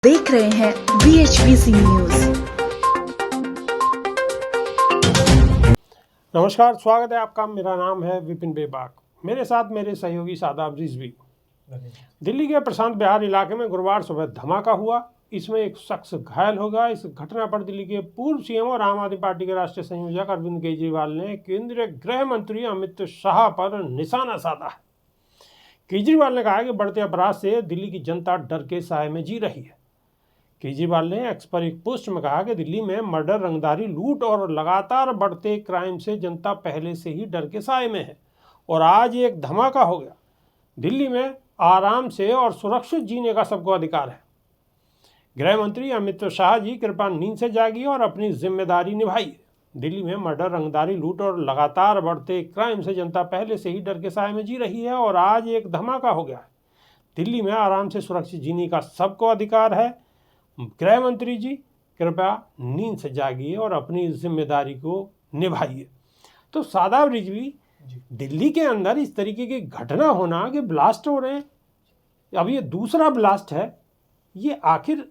देख रहे हैं VHVC न्यूज। नमस्कार, स्वागत है आपका। मेरा नाम है विपिन बेबाक। मेरे साथ मेरे सहयोगी शादाब रिजवी। दिल्ली के प्रशांत विहार इलाके में गुरुवार सुबह धमाका हुआ। इसमें एक शख्स घायल हो गया। इस घटना पर दिल्ली के पूर्व सीएम और आम आदमी पार्टी के राष्ट्रीय संयोजक अरविंद केजरीवाल ने केंद्रीय गृह मंत्री अमित शाह पर निशाना साधा है। केजरीवाल ने कहा कि बढ़ते अपराध से दिल्ली की जनता डर के साए में जी रही है। केजरीवाल ने एक्स पर एक पोस्ट में कहा कि दिल्ली में मर्डर, रंगदारी, लूट और लगातार बढ़ते क्राइम से जनता पहले से ही डर के साए में है और आज एक धमाका हो गया। दिल्ली में आराम से और सुरक्षित जीने का सबको अधिकार है। गृह मंत्री अमित शाह जी कृपया नींद से जागिए और अपनी जिम्मेदारी निभाइए। दिल्ली में मर्डर, रंगदारी, लूट और लगातार बढ़ते क्राइम से जनता पहले से ही डर के साए में जी रही है और आज एक धमाका हो गया है। दिल्ली में आराम से सुरक्षित जीने का सबको अधिकार है। गृह मंत्री जी कृपया नींद से जागिए और अपनी जिम्मेदारी को निभाइए। तो शादाब रिजवी, दिल्ली के अंदर इस तरीके की घटना होना कि ब्लास्ट हो रहे हैं, अब ये दूसरा ब्लास्ट है, ये आखिर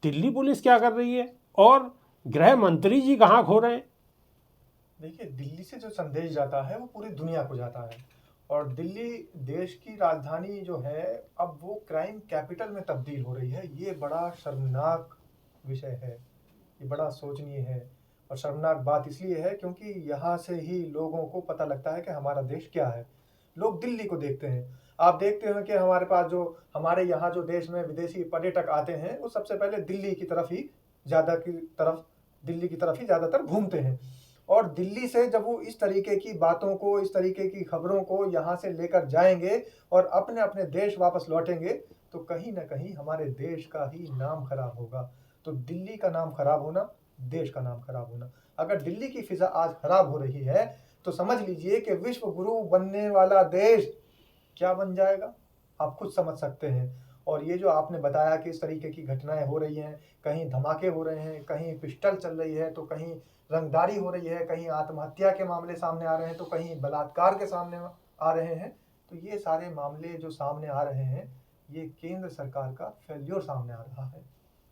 दिल्ली पुलिस क्या कर रही है और गृह मंत्री जी कहाँ खो रहे हैं? देखिए, दिल्ली से जो संदेश जाता है वो पूरी दुनिया को जाता है और दिल्ली देश की राजधानी जो है अब वो क्राइम कैपिटल में तब्दील हो रही है। ये बड़ा शर्मनाक विषय है, ये बड़ा शोचनीय है और शर्मनाक बात इसलिए है क्योंकि यहाँ से ही लोगों को पता लगता है कि हमारा देश क्या है। लोग दिल्ली को देखते हैं। आप देखते हैं कि हमारे पास जो हमारे यहाँ जो देश में विदेशी पर्यटक आते हैं वो सबसे पहले दिल्ली की तरफ ही ज़्यादातर घूमते हैं और दिल्ली से जब वो इस तरीके की बातों को, इस तरीके की खबरों को यहाँ से लेकर जाएंगे और अपने अपने देश वापस लौटेंगे तो कहीं ना कहीं हमारे देश का ही नाम खराब होगा। तो दिल्ली का नाम खराब होना, देश का नाम खराब होना। अगर दिल्ली की फिजा आज खराब हो रही है तो समझ लीजिए कि विश्व गुरु बनने वाला देश क्या बन जाएगा, आप खुद समझ सकते हैं। और ये जो आपने बताया कि इस तरीके की घटनाएं हो रही हैं, कहीं धमाके हो रहे हैं, कहीं पिस्टल चल रही है, तो कहीं रंगदारी हो रही है, कहीं आत्महत्या के मामले सामने आ रहे हैं, तो कहीं बलात्कार के सामने आ रहे हैं, तो ये सारे मामले जो सामने आ रहे हैं ये केंद्र सरकार का फेल्योर सामने आ रहा है।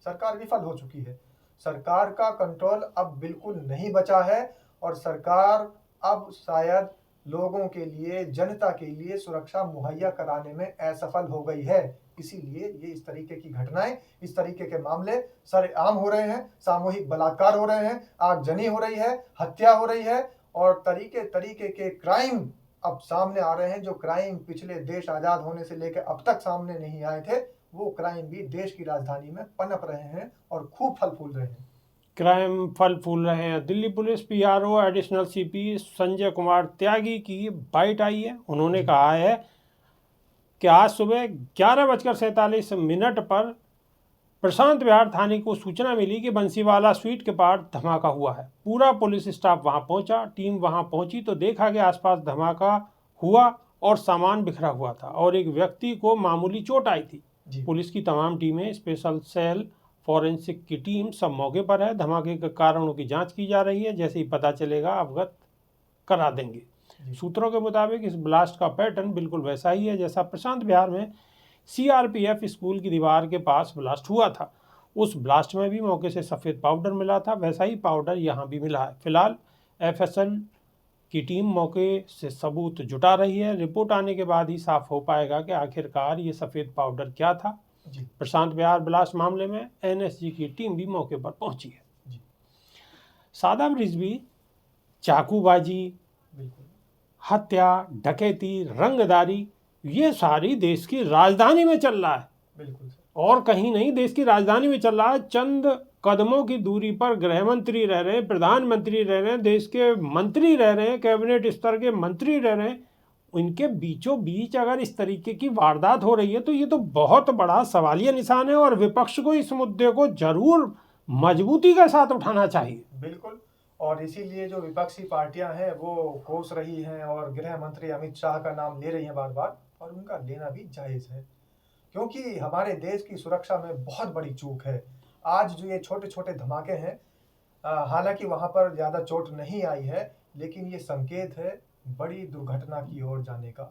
सरकार विफल हो चुकी है। सरकार का कंट्रोल अब बिल्कुल नहीं बचा है और सरकार अब शायद लोगों के लिए, जनता के लिए सुरक्षा मुहैया कराने में असफल हो गई है। इसीलिए ये इस तरीके की घटनाएं, इस तरीके के मामले सरेआम हो रहे हैं। सामूहिक बलात्कार हो रहे हैं, आगजनी हो रही है, हत्या हो रही है और तरीके तरीके के क्राइम अब सामने आ रहे हैं। जो क्राइम पिछले देश आजाद होने से लेकर अब तक सामने नहीं आए थे, वो क्राइम भी देश की राजधानी में पनप रहे हैं और खूब फल फूल रहे हैं। क्राइम फल फूल रहे हैं। Delhi police PRO additional CP Sanjay Kumar Tyagi की बाइट आई है। उन्होंने कहा है कि आज सुबह 11:47 पर प्रशांत विहार थाने को सूचना मिली कि बंसीवाला स्वीट के पास धमाका हुआ है। पूरा पुलिस स्टाफ वहां पहुंचा। टीम वहां पहुंची तो देखा कि आसपास धमाका हुआ और सामान बिखरा हुआ था और एक व्यक्ति को मामूली चोट आई थी। पुलिस की तमाम टीमें, स्पेशल सेल, फॉरेंसिक की टीम सब मौके पर है। धमाके के कारणों की जांच की जा रही है। जैसे ही पता चलेगा अवगत करा देंगे। सूत्रों के मुताबिक इस ब्लास्ट का पैटर्न बिल्कुल वैसा ही है जैसा प्रशांत विहार में CRPF स्कूल की दीवार के पास ब्लास्ट हुआ था। उस ब्लास्ट में भी मौके से सफ़ेद पाउडर मिला था, वैसा ही पाउडर यहाँ भी मिला है। फिलहाल FSL की टीम मौके से सबूत जुटा रही है। रिपोर्ट आने के बाद ही साफ हो पाएगा कि आखिरकार ये सफ़ेद पाउडर क्या था। प्रशांत विहार ब्लास्ट मामले में NSG की टीम भी मौके पर पहुंची है। शादाब रिजवी, चाकूबाजी, हत्या, डकैती, रंगदारी, ये सारी देश की राजधानी में चल रहा है। बिल्कुल और कहीं नहीं, देश की राजधानी में चल रहा है। चंद कदमों की दूरी पर गृह मंत्री रह रहे हैं, प्रधानमंत्री रह रहे हैं, देश के मंत्री रह रहे हैं, कैबिनेट स्तर के मंत्री रह रहे हैं। उनके बीचों बीच अगर इस तरीके की वारदात हो रही है तो ये तो बहुत बड़ा सवालिया निशान है और विपक्ष को इस मुद्दे को जरूर मजबूती के साथ उठाना चाहिए। बिल्कुल, और इसीलिए जो विपक्षी पार्टियां हैं वो कोस रही हैं और गृह मंत्री अमित शाह का नाम ले रही हैं बार बार, और उनका लेना भी जायज़ है क्योंकि हमारे देश की सुरक्षा में बहुत बड़ी चूक है। आज जो ये छोटे छोटे धमाके हैं, हालांकि वहां पर ज़्यादा चोट नहीं आई है, लेकिन ये संकेत है बड़ी दुर्घटना की ओर जाने का।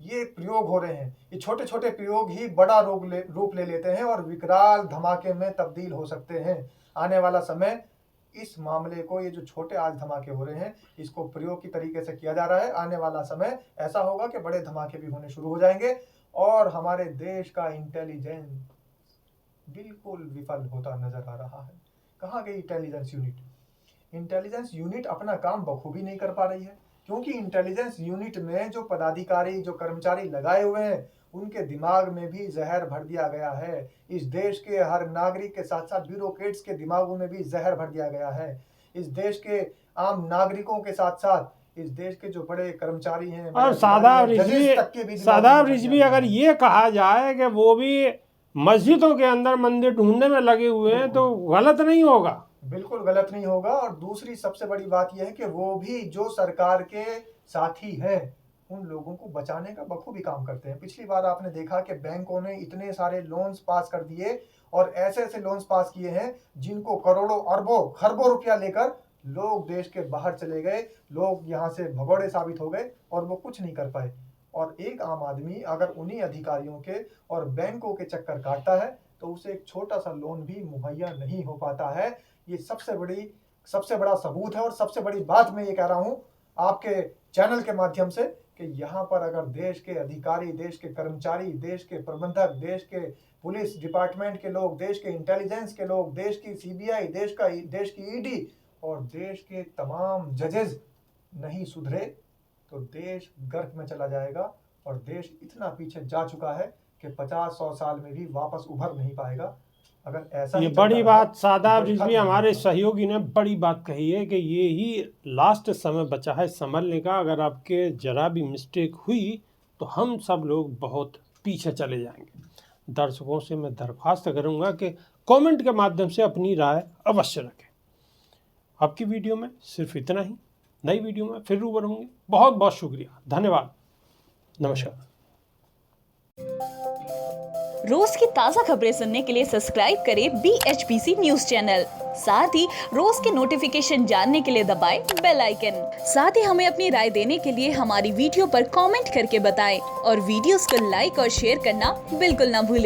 ये प्रयोग हो रहे हैं, ये छोटे छोटे प्रयोग ही बड़ा रूप ले लेते हैं और विकराल धमाके में तब्दील हो सकते हैं। आने वाला समय इस मामले को, ये जो छोटे आज धमाके हो रहे हैं, इसको प्रयोग की तरीके से किया जा रहा है। आने वाला समय ऐसा होगा कि बड़े धमाके भी होने शुरू हो जाएंगे और हमारे देश का इंटेलिजेंस बिल्कुल विफल होता नजर आ रहा है। कहाँ गई इंटेलिजेंस यूनिट? इंटेलिजेंस यूनिट अपना काम बखूबी नहीं कर पा रही है, क्योंकि इंटेलिजेंस यूनिट में जो पदाधिकारी, जो कर्मचारी लगाए हुए हैं, उनके दिमाग में भी जहर भर दिया गया है। इस देश के हर नागरिक के साथ साथ ब्यूरोक्रेट्स के दिमागों में भी जहर भर दिया गया है। इस देश के आम नागरिकों के साथ साथ इस देश के जो बड़े कर्मचारी हैं और सादाब रिजवी अगर ये कहा जाए कि वो भी मस्जिदों के अंदर मंदिर ढूंढने में लगे हुए हैं तो गलत नहीं होगा। बिल्कुल गलत नहीं होगा। और दूसरी सबसे बड़ी बात यह है कि वो भी जो सरकार के साथी हैं, उन लोगों को बचाने का बखूबी काम करते हैं। पिछली बार आपने देखा कि बैंकों ने इतने सारे लोन्स पास कर दिए और ऐसे ऐसे लोन्स पास किए हैं जिनको करोड़ों अरबों खरबों रुपया लेकर लोग देश के बाहर चले गए, लोग यहाँ से भगोड़े साबित हो गए और वो कुछ नहीं कर पाए। और एक आम आदमी अगर उन्हीं अधिकारियों के और बैंकों के चक्कर काटता है तो उसे एक छोटा सा लोन भी मुहैया नहीं हो पाता है। ये सबसे बड़ा सबूत है। और सबसे बड़ी बात मैं ये कह रहा हूँ आपके चैनल के माध्यम से कि यहाँ पर अगर देश के अधिकारी, देश के कर्मचारी, देश के प्रबंधक, देश के पुलिस डिपार्टमेंट के लोग, देश के इंटेलिजेंस के लोग, देश की सीबीआई, देश की ईडी और देश के तमाम जजेस नहीं सुधरे तो देश गर्क में चला जाएगा। और देश इतना पीछे जा चुका है कि 50-100 साल में भी वापस उभर नहीं पाएगा। अगर ऐसा ये बड़ी बात सादाब रिजवी हमारे सहयोगी ने बड़ी बात कही है कि ये ही लास्ट समय बचा है संभलने का। अगर आपके जरा भी मिस्टेक हुई तो हम सब लोग बहुत पीछे चले जाएंगे। दर्शकों से मैं दरख्वास्त करूंगा कि कमेंट के माध्यम से अपनी राय अवश्य रखें। आपकी वीडियो में सिर्फ इतना ही। नई वीडियो में फिर रूबरू होंगे। बहुत बहुत शुक्रिया, धन्यवाद, नमस्कार। रोज की ताज़ा खबरें सुनने के लिए सब्सक्राइब करें BHPC न्यूज चैनल। साथ ही रोज के नोटिफिकेशन जानने के लिए दबाएं बेल आइकन। साथ ही हमें अपनी राय देने के लिए हमारी वीडियो पर कमेंट करके बताएं और वीडियोस को लाइक और शेयर करना बिल्कुल ना भूलें।